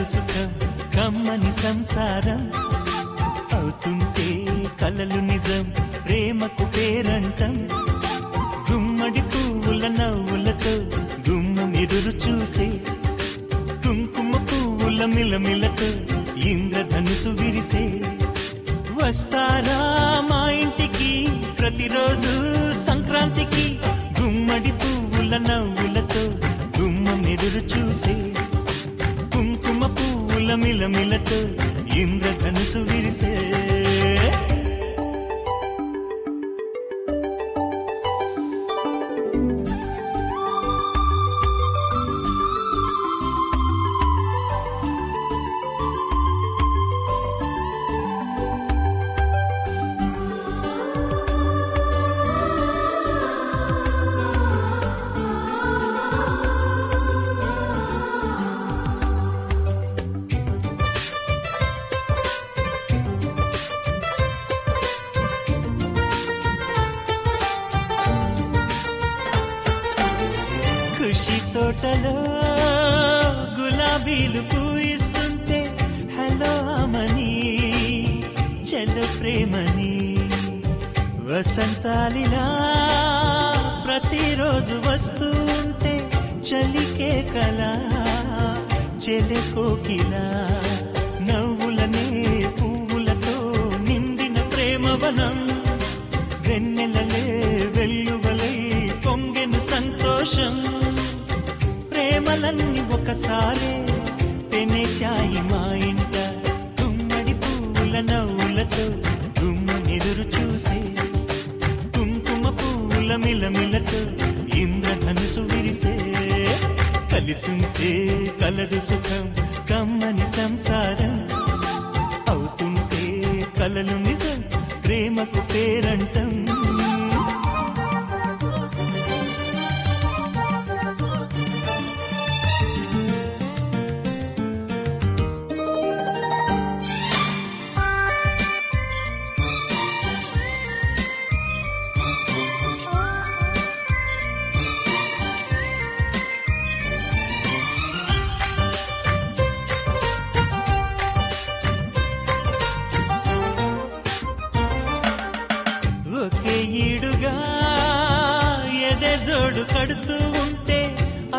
సుఖం కమ్మని సంసారం అవుతుంటే కలలు నిజం ప్రేమకు పేరంటం గుమ్మడి పువ్వుల నవ్వులతో గుమ్మం ఎదురు చూసే కుంకుమ పువ్వుల మిలమిలతో ఇంద్రధనుసు విరిసే వస్తారా మా ఇంటికి ప్రతిరోజు సంక్రాంతికి గుమ్మడి పువ్వుల నవ్వులతో గుమ్మం ఎదురు చూసే కుంకుమ పువ్వుల మిలమిలతో ఇంద్రధనుసు విరిసే ఖుషి తోటలో గులాబీలు పూయిస్తుంటే హలో అమని చలో ప్రేమని వసంతాలిలా ప్రతిరోజు వస్తూ ఉంటే చలికే కలా చెలె కోకిలా నవ్వులనే పువ్వులతో నిండిన ప్రేమవనం వెన్నెలలే వెల్లువలై పొంగెను సంతోషం ప్రేమలన్నీ ఒకసారే తెనేశాయి మా ఇంట గుమ్మడి పువ్వుల నవ్వులతో గుమ్మనెదురు చూసే కుంకుమ పువ్వుల మిలమిలతో ఇంద్రధనుసు విరిసే కలిసుంటే కలదు సుఖం కమ్మని సంసారం అవుతుంటే కలలు నిజం ప్రేమకు పేరంటం ఒకే ఈడుగా ఎదే జోడు కడుతూ ఉంటే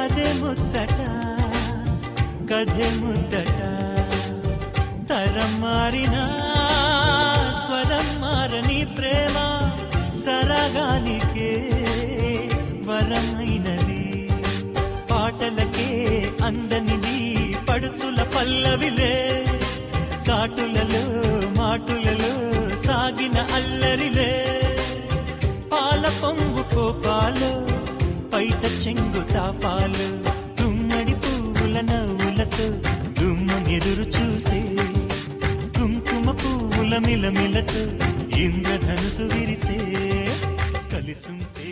అదే ముచ్చట కథే ముద్దట తరం మారినా స్వరం మారని ప్రేమ సరగానికే వరమైనది పాటలకే అందనిది పడుచుల పల్లవిలే చాటులలో మాటులలో సాగిన అల్లరిలే పాల పొంగు కోపాలు పైట చెంగు తాపాలు గుమ్మడి పువ్వుల నవ్వులతో గుమ్మనెదురు చూసే కుంకుమ పువ్వుల మిలమిలతో ఇంద్రధనుసు విరిసే కలిసుంటే